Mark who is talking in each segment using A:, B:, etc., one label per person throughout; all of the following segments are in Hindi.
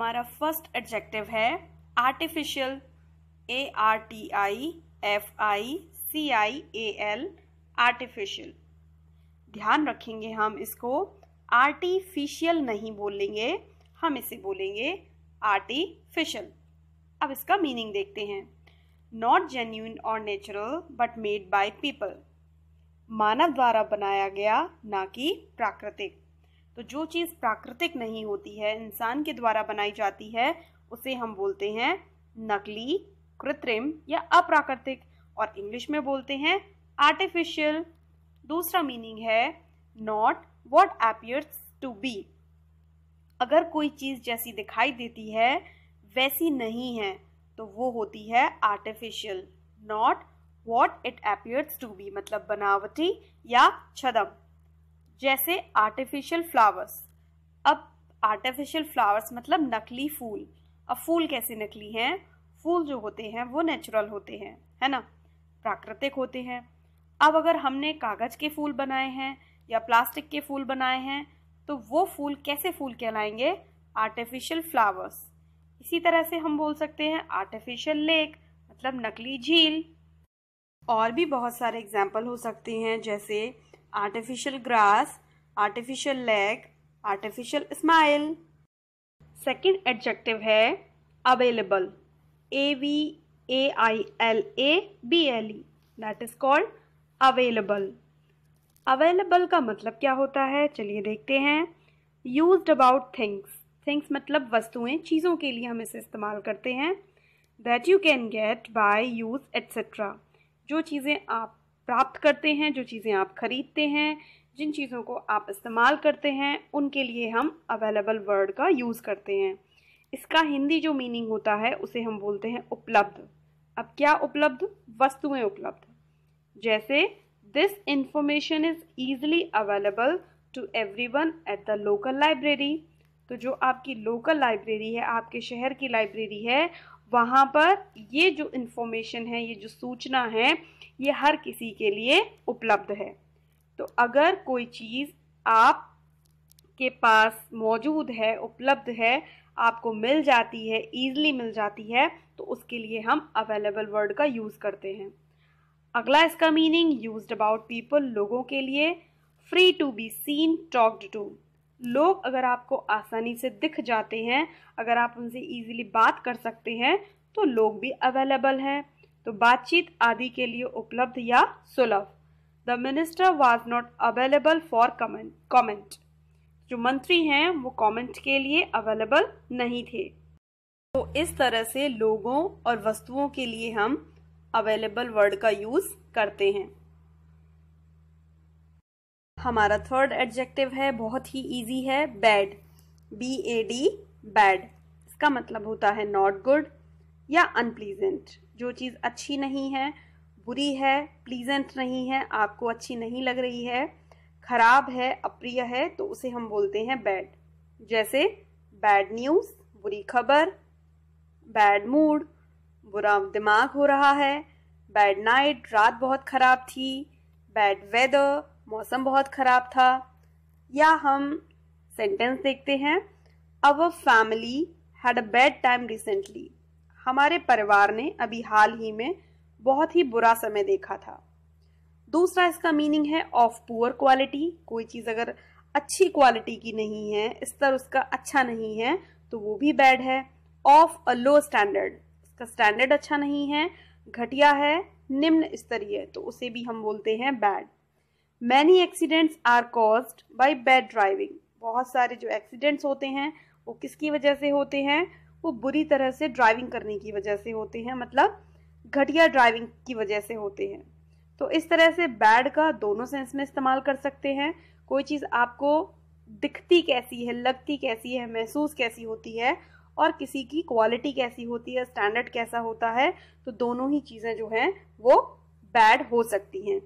A: हमारा फर्स्ट एडजेक्टिव है आर्टिफिशियल, ARTIFICIAL, आर्टिफिशियल। ध्यान रखेंगे हम इसको आर्टिफिशियल नहीं बोलेंगे, हम इसे बोलेंगे आर्टिफिशियल। अब इसका मीनिंग देखते हैं। नॉट जेन्युइन और natural but made by people, मानव द्वारा बनाया गया ना कि प्राकृतिक। तो जो चीज़ प्राकृतिक नहीं होती है, इंसान के द्वारा बनाई जाती है, उसे हम बोलते हैं नकली, कृत्रिम या अप्राकृतिक, और इंग्लिश में बोलते हैं आर्टिफिशियल। दूसरा मीनिंग है not what appears to be, अगर कोई चीज़ जैसी दिखाई देती है वैसी नहीं है तो वो होती है artificial. Not what it appears to be मतलब बनावटी या छद्म। जैसे आर्टिफिशियल फ्लावर्स। अब आर्टिफिशियल फ्लावर्स मतलब नकली फूल। अब फूल कैसे नकली हैं? फूल जो होते हैं वो नेचुरल होते हैं, है ना, प्राकृतिक होते हैं। अब अगर हमने कागज के फूल बनाए हैं या प्लास्टिक के फूल बनाए हैं तो वो फूल कैसे फूल कहलाएंगे? Artificial flowers. इसी तरह से हम बोल सकते हैं आर्टिफिशियल लेक मतलब नकली झील। और भी बहुत सारे एग्जाम्पल हो सकते हैं, जैसे artificial grass, artificial leg, artificial smile. Second adjective है available, AVAILABLE, that is called available. Available का मतलब क्या होता है? चलिए देखते हैं। यूज्ड अबाउट थिंग्स, थिंग्स मतलब वस्तुएं, चीज़ों के लिए हम इसे इस्तेमाल करते हैं। That you can get by use etcetera, जो चीज़ें आप प्राप्त करते हैं, जो चीज़ें आप खरीदते हैं, जिन चीज़ों को आप इस्तेमाल करते हैं, उनके लिए हम अवेलेबल वर्ड का यूज़ करते हैं। इसका हिंदी जो मीनिंग होता है उसे हम बोलते हैं उपलब्ध। अब क्या उपलब्ध? वस्तुएं उपलब्ध। जैसे this information is easily available to everyone at the local library. तो जो आपकी लोकल लाइब्रेरी है, आपके शहर की लाइब्रेरी है, वहाँ पर ये जो इन्फॉर्मेशन है, ये जो सूचना है, ये हर किसी के लिए उपलब्ध है। तो अगर कोई चीज़ आपके पास मौजूद है, उपलब्ध है, आपको मिल जाती है, ईजिली मिल जाती है, तो उसके लिए हम अवेलेबल वर्ड का यूज़ करते हैं। अगला इसका मीनिंग यूज्ड अबाउट पीपल, लोगों के लिए। Free to be seen, talked to, लोग अगर आपको आसानी से दिख जाते हैं, अगर आप उनसे इजीली बात कर सकते हैं, तो लोग भी अवेलेबल हैं। तो बातचीत आदि के लिए उपलब्ध या सुलभ। The minister was not available for comment, जो मंत्री हैं वो कमेंट के लिए अवेलेबल नहीं थे। तो इस तरह से लोगों और वस्तुओं के लिए हम अवेलेबल वर्ड का यूज करते हैं। हमारा थर्ड एडजेक्टिव है, बहुत ही इजी है, बैड, BAD, बैड। इसका मतलब होता है नॉट गुड या अनप्लीजेंट। जो चीज़ अच्छी नहीं है, बुरी है, प्लीजेंट नहीं है, आपको अच्छी नहीं लग रही है, खराब है, अप्रिय है, तो उसे हम बोलते हैं बैड। जैसे बैड न्यूज़, बुरी खबर, बैड मूड, बुरा दिमाग हो रहा है, बैड नाइट, रात बहुत खराब थी, बैड वेदर, मौसम बहुत खराब था। या हम सेंटेंस देखते हैं, our family had a bad time recently, हमारे परिवार ने अभी हाल ही में बहुत ही बुरा समय देखा था। दूसरा इसका मीनिंग है ऑफ पुअर क्वालिटी, कोई चीज़ अगर अच्छी क्वालिटी की नहीं है, स्तर उसका अच्छा नहीं है, तो वो भी बैड है। ऑफ अ लो स्टैंडर्ड, इसका स्टैंडर्ड अच्छा नहीं है, घटिया है, निम्न स्तरीय, तो उसे भी हम बोलते हैं bad. Many accidents are caused by bad driving, बहुत सारे जो एक्सीडेंट्स होते हैं वो किसकी वजह से होते हैं? वो बुरी तरह से ड्राइविंग करने की वजह से होते हैं, मतलब घटिया ड्राइविंग की वजह से होते हैं। तो इस तरह से बैड का दोनों सेंस में इस्तेमाल कर सकते हैं। कोई चीज़ आपको दिखती कैसी है, लगती कैसी है, महसूस कैसी होती है, और किसी की क्वालिटी कैसी होती है, स्टैंडर्ड कैसा होता है, तो दोनों ही चीज़ें जो हैं वो बैड हो सकती हैं।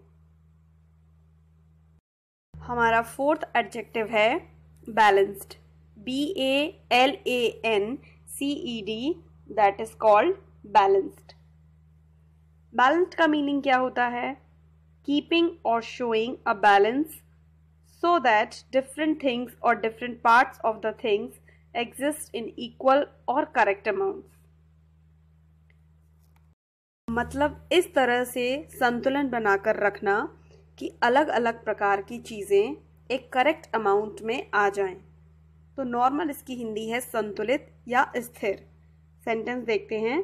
A: हमारा फोर्थ एडजेक्टिव है balanced, BALANCED, that is called balanced. Balanced का मीनिंग क्या होता है? कीपिंग और showing a balance so that different things or different parts of the things exist in equal or correct amounts. मतलब इस तरह से संतुलन बनाकर रखना कि अलग अलग प्रकार की चीज़ें एक करेक्ट अमाउंट में आ जाएं। तो नॉर्मल इसकी हिंदी है संतुलित या स्थिर। सेंटेंस देखते हैं।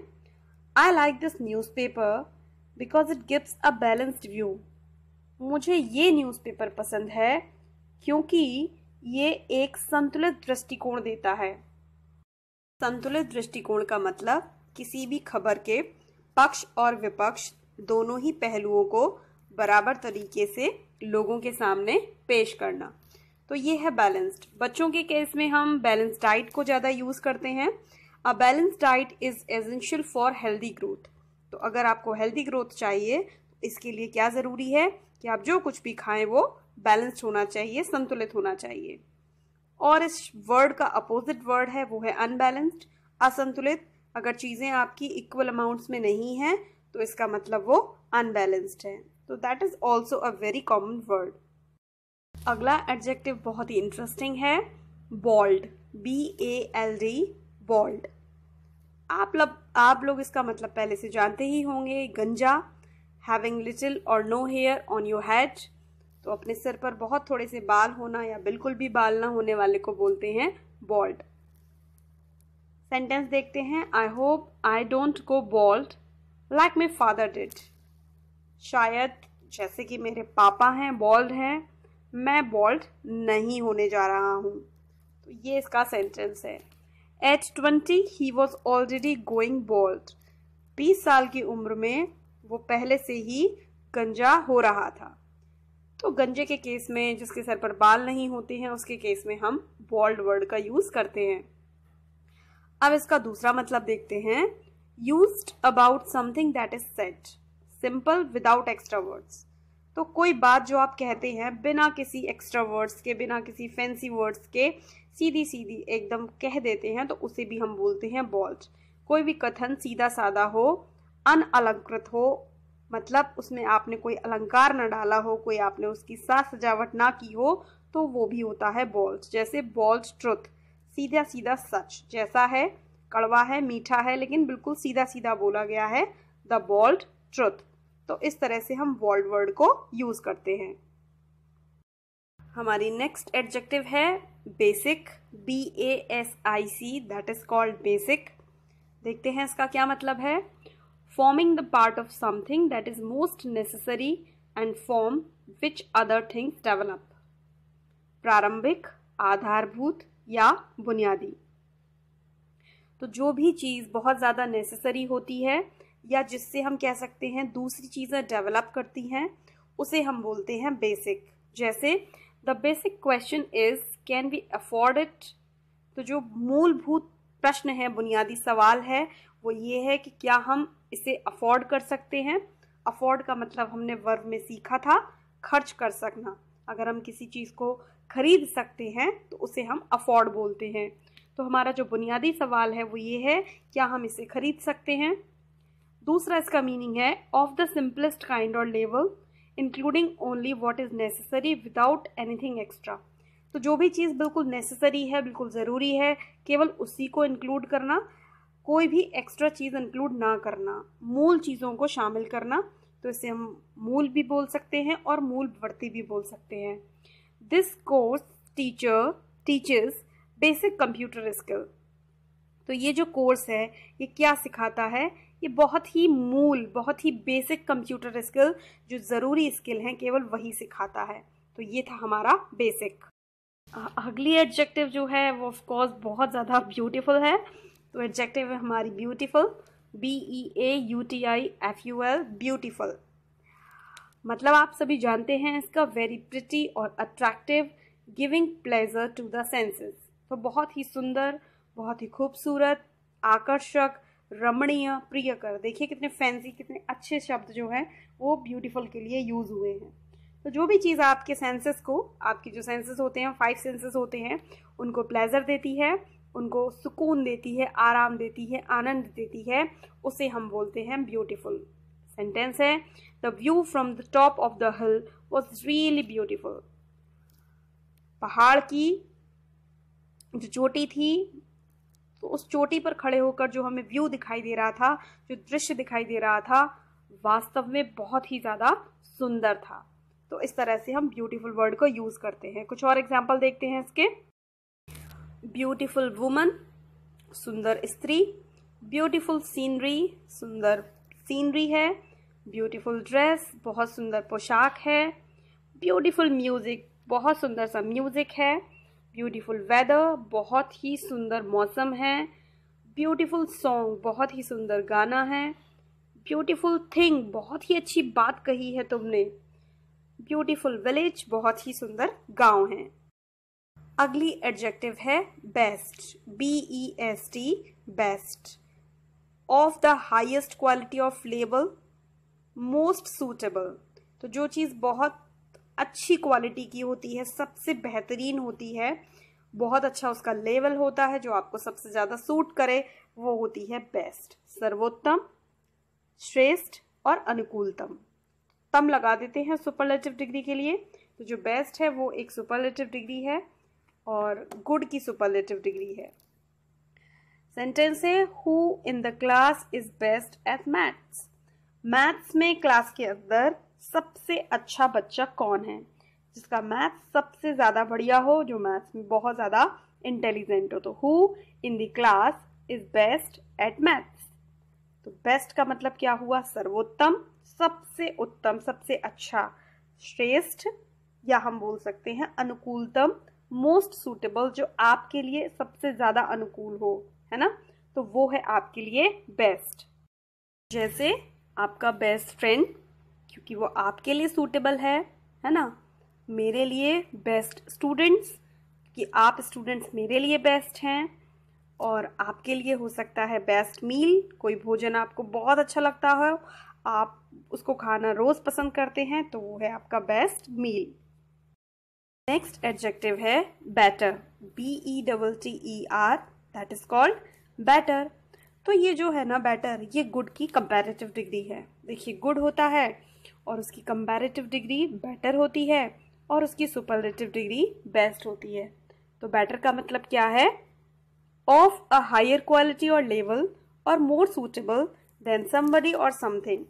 A: I like this newspaper because it gives a balanced view. मुझे ये न्यूज़पेपर पसंद है क्योंकि ये एक संतुलित दृष्टिकोण देता है। संतुलित दृष्टिकोण का मतलब किसी भी खबर के पक्ष और विपक्ष दोनों ही पहलुओं को बराबर तरीके से लोगों के सामने पेश करना। तो ये है बैलेंस्ड। बच्चों के केस में हम बैलेंस्ड डाइट को ज़्यादा यूज़ करते हैं। A balanced diet is essential for healthy growth. तो अगर आपको हेल्दी ग्रोथ चाहिए तो इसके लिए क्या ज़रूरी है कि आप जो कुछ भी खाएं वो बैलेंस्ड होना चाहिए, संतुलित होना चाहिए। और इस वर्ड का अपोजिट वर्ड है वो है अनबैलेंस्ड, असंतुलित। अगर चीज़ें आपकी इक्वल अमाउंट्स में नहीं हैं तो इसका मतलब वो अनबैलेंस्ड है। तो that is also a very common word. अगला एडजेक्टिव बहुत ही इंटरेस्टिंग है, बॉल्ड, BALD, बॉल्ड। आप लोग इसका मतलब पहले से जानते ही होंगे, गंजा, हैविंग लिटिल और no hair on your head. तो अपने सिर पर बहुत थोड़े से बाल होना या बिल्कुल भी बाल ना होने वाले को बोलते हैं बॉल्ड। सेंटेंस देखते हैं। I hope I don't go bald like my father did. शायद जैसे कि मेरे पापा हैं बॉल्ड हैं, मैं बॉल्ड नहीं होने जा रहा हूँ। तो ये इसका सेंटेंस है। At 20 he was already going bald. 20 साल की उम्र में वो पहले से ही गंजा हो रहा था। तो गंजे के केस में जिसके सर पर बाल नहीं होते हैं उसके केस में हम बॉल्ड वर्ड का यूज करते हैं। अब इसका दूसरा मतलब देखते हैं। Used about something that is said, simple without extra words. तो कोई बात जो आप कहते हैं बिना किसी एक्स्ट्रा वर्ड्स के, बिना किसी फैंसी वर्ड्स के, सीधी सीधी एकदम कह देते हैं तो उसे भी हम बोलते हैं बॉल्ड। कोई भी कथन सीधा साधा हो, अनअलंकृत हो, मतलब उसमें आपने कोई अलंकार न डाला हो, कोई आपने उसकी साज सजावट ना की हो, तो वो भी होता है बॉल्ड। जैसे बॉल्ड ट्रुथ, सीधा सीधा सच, जैसा है, कड़वा है, मीठा है, लेकिन बिल्कुल सीधा सीधा बोला गया है, द बॉल्ड ट्रुथ। तो इस तरह से हम बॉल्ड वर्ड को यूज करते हैं। हमारी नेक्स्ट एडजेक्टिव है basic, BASIC, that is called basic. देखते हैं इसका क्या मतलब है। Forming the part of something that is most necessary and form which other things develop. प्रारंभिक, आधारभूत या बुनियादी। तो जो भी चीज़ बहुत ज़्यादा नेसेसरी होती है या जिससे हम कह सकते हैं दूसरी चीज़ें डेवलप करती हैं, उसे हम बोलते हैं बेसिक। जैसे the basic question is can we afford it. तो जो मूलभूत प्रश्न है, बुनियादी सवाल है, वो ये है कि क्या हम इसे अफोर्ड कर सकते हैं। अफोर्ड का मतलब हमने वर्ब में सीखा था, खर्च कर सकना। अगर हम किसी चीज़ को खरीद सकते हैं तो उसे हम अफोर्ड बोलते हैं। तो हमारा जो बुनियादी सवाल है वो ये है, क्या हम इसे खरीद सकते हैं। दूसरा इसका मीनिंग है ऑफ द सिंपलेस्ट काइंड और level, including only what is necessary without anything extra. तो जो भी चीज़ बिल्कुल नेसेसरी है, बिल्कुल ज़रूरी है, केवल उसी को इंक्लूड करना, कोई भी एक्स्ट्रा चीज़ इंक्लूड ना करना, मूल चीज़ों को शामिल करना। तो इसे हम मूल भी बोल सकते हैं और मूलवर्ती भी बोल सकते हैं। This course teacher teachers basic computer skill. तो ये जो कोर्स है ये क्या सिखाता है, ये बहुत ही मूल, बहुत ही बेसिक कंप्यूटर स्किल, जो ज़रूरी स्किल हैं, केवल वही सिखाता है। तो ये था हमारा बेसिक। अगली एडजेक्टिव जो है वो ऑफ कोर्स बहुत ज़्यादा ब्यूटीफुल है। तो एडजेक्टिव है हमारी ब्यूटीफुल, BEAUTIFUL, ब्यूटीफुल। मतलब आप सभी जानते हैं इसका वेरी प्रिटी और attractive, giving pleasure to the senses. तो बहुत ही सुंदर, बहुत ही खूबसूरत, आकर्षक, रमणीय, प्रियकर। देखिए कितने फैंसी, कितने अच्छे शब्द जो हैं वो ब्यूटीफुल के लिए यूज हुए हैं। तो जो भी चीज़ आपके सेंसेस को, आपके जो सेंसेस होते हैं, 5 सेंसेस होते हैं, उनको प्लेजर देती है, उनको सुकून देती है, आराम देती है, आनंद देती है, उसे हम बोलते हैं ब्यूटीफुल। सेंटेंस है the view from the top of the hill was really beautiful. पहाड़ की जो चोटी थी, तो उस चोटी पर खड़े होकर जो हमें व्यू दिखाई दे रहा था, जो दृश्य दिखाई दे रहा था, वास्तव में बहुत ही ज़्यादा सुंदर था। तो इस तरह से हम ब्यूटीफुल वर्ड को यूज़ करते हैं। कुछ और एग्जाम्पल देखते हैं इसके। ब्यूटीफुल वुमन, सुंदर स्त्री। ब्यूटीफुल सीनरी, सुंदर सीनरी है। ब्यूटीफुल ड्रेस, बहुत सुंदर पोशाक है। ब्यूटीफुल म्यूजिक, बहुत सुंदर सा म्यूजिक है। ब्यूटीफुल वेदर, बहुत ही सुंदर मौसम है। ब्यूटीफुल सॉन्ग, बहुत ही सुंदर गाना है। ब्यूटीफुल थिंग, बहुत ही अच्छी बात कही है तुमने। ब्यूटीफुल विलेज, बहुत ही सुंदर गांव है। अगली एडजेक्टिव है best, BEST, best. Of the highest quality of level, most suitable. तो जो चीज़ बहुत अच्छी क्वालिटी की होती है, सबसे बेहतरीन होती है, बहुत अच्छा उसका लेवल होता है, जो आपको सबसे ज़्यादा सूट करे, वो होती है बेस्ट। सर्वोत्तम, श्रेष्ठ और अनुकूलतम। तम लगा देते हैं सुपरलेटिव डिग्री के लिए। तो जो बेस्ट है वो एक सुपरलेटिव डिग्री है और गुड की सुपरलेटिव डिग्री है। सेंटेंस है, who in the class is best at maths. Maths में क्लास के अंदर सबसे अच्छा बच्चा कौन है, जिसका मैथ्स सबसे ज़्यादा बढ़िया हो, जो मैथ्स में बहुत ज़्यादा इंटेलिजेंट हो। तो who in the class is best at maths. तो बेस्ट का मतलब क्या हुआ? सर्वोत्तम, सबसे उत्तम, सबसे अच्छा। श्रेष्ठ, या हम बोल सकते हैं अनुकूलतम, मोस्ट सूटेबल, जो आपके लिए सबसे ज़्यादा अनुकूल हो, है ना, तो वो है आपके लिए बेस्ट। जैसे आपका बेस्ट फ्रेंड, क्योंकि वो आपके लिए सूटेबल है ना। मेरे लिए बेस्ट स्टूडेंट्स, कि आप स्टूडेंट्स मेरे लिए बेस्ट हैं। और आपके लिए हो सकता है बेस्ट मील, कोई भोजन आपको बहुत अच्छा लगता हो, आप उसको खाना रोज पसंद करते हैं, तो वो है आपका बेस्ट मील। नेक्स्ट एडजेक्टिव है better, BETTER, that is called better. तो ये जो है ना बेटर, ये गुड की कंपैरेटिव डिग्री है। देखिए, गुड होता है और उसकी कंपैरेटिव डिग्री बेटर होती है और उसकी सुपरलेटिव डिग्री बेस्ट होती है। तो बेटर का मतलब क्या है? ऑफ अ हायर क्वालिटी और लेवल और मोर सूटेबल देन समबडी और समथिंग।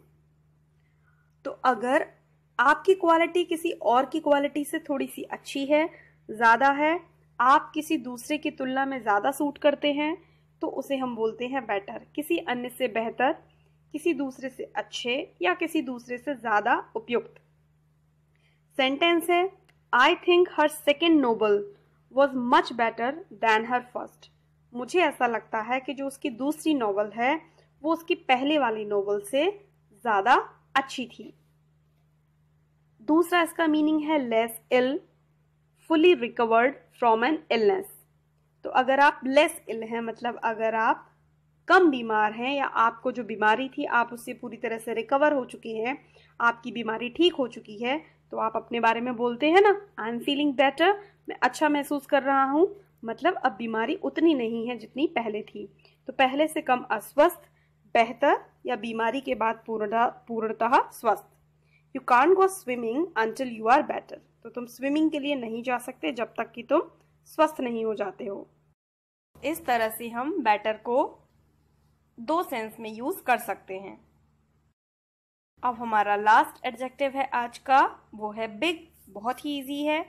A: तो अगर आपकी क्वालिटी किसी और की क्वालिटी से थोड़ी सी अच्छी है, ज़्यादा है, आप किसी दूसरे की तुलना में ज़्यादा सूट करते हैं, तो उसे हम बोलते हैं बेटर। किसी अन्य से बेहतर, किसी दूसरे से अच्छे या किसी दूसरे से ज़्यादा उपयुक्त। सेंटेंस है, I think her second novel was much better than her first. मुझे ऐसा लगता है कि जो उसकी दूसरी नोवेल है वो उसकी पहले वाली नोवेल से ज़्यादा अच्छी थी। दूसरा इसका मीनिंग है less ill, fully recovered from an illness. तो अगर आप लेस इल हैं, मतलब अगर आप कम बीमार हैं या आपको जो बीमारी थी आप उससे पूरी तरह से रिकवर हो चुके हैं, आपकी बीमारी ठीक हो चुकी है, तो आप अपने बारे में बोलते हैं ना, आई एम फीलिंग बेटर, मैं अच्छा महसूस कर रहा हूँ, मतलब अब बीमारी उतनी नहीं है जितनी पहले थी। तो पहले से कम अस्वस्थ, बेहतर या बीमारी के बाद पूर्णतः स्वस्थ। You can't go swimming until you are better. तो तुम स्विमिंग के लिए नहीं जा सकते जब तक कि तुम स्वस्थ नहीं हो जाते हो। इस तरह से हम बेटर को दो सेंस में यूज कर सकते हैं। अब हमारा लास्ट एडजेक्टिव है आज का, वो है बिग। बहुत ही इजी है,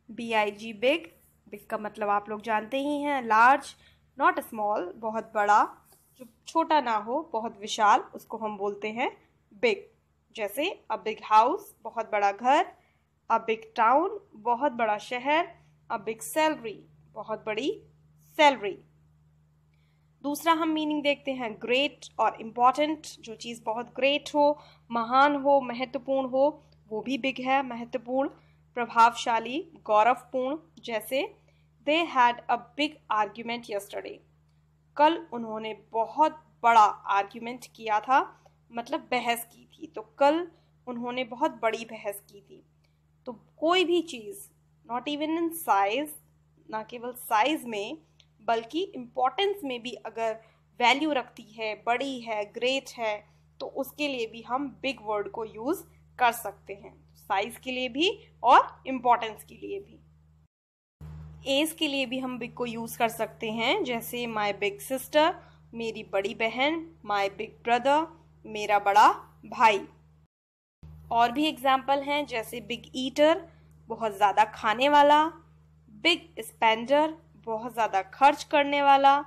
A: BIG, बिग। बिग का मतलब आप लोग जानते ही हैं, लार्ज, नॉट स्मॉल, बहुत बड़ा, जो छोटा ना हो, बहुत विशाल, उसको हम बोलते हैं बिग। जैसे अ बिग हाउस, बहुत बड़ा घर, अ बिग टाउन, बहुत बड़ा शहर, अ बिग सैलरी, बहुत बड़ी सैलरी। दूसरा हम मीनिंग देखते हैं ग्रेट और इम्पॉर्टेंट। जो चीज़ बहुत ग्रेट हो, महान हो, महत्वपूर्ण हो, वो भी बिग है, महत्वपूर्ण, प्रभावशाली, गौरवपूर्ण। जैसे they had a big argument yesterday, कल उन्होंने बहुत बड़ा आर्ग्यूमेंट किया था, मतलब बहस की थी। तो कल उन्होंने बहुत बड़ी बहस की थी। तो कोई भी चीज़, नॉट इवन इन साइज, ना केवल साइज में बल्कि इम्पोर्टेंस में भी अगर वैल्यू रखती है, बड़ी है, ग्रेट है, तो उसके लिए भी हम बिग वर्ड को यूज़ कर सकते हैं, साइज के लिए भी और इम्पोर्टेंस के लिए भी। एज के लिए भी हम बिग को यूज़ कर सकते हैं, जैसे माई बिग सिस्टर, मेरी बड़ी बहन, माई बिग ब्रदर, मेरा बड़ा भाई। और भी एग्जाम्पल हैं, जैसे बिग ईटर, बहुत ज़्यादा खाने वाला, बिग स्पेंडर, बहुत ज़्यादा खर्च करने वाला,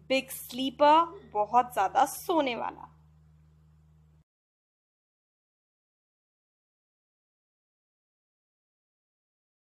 A: बिग स्लीपर, बहुत ज़्यादा सोने वाला।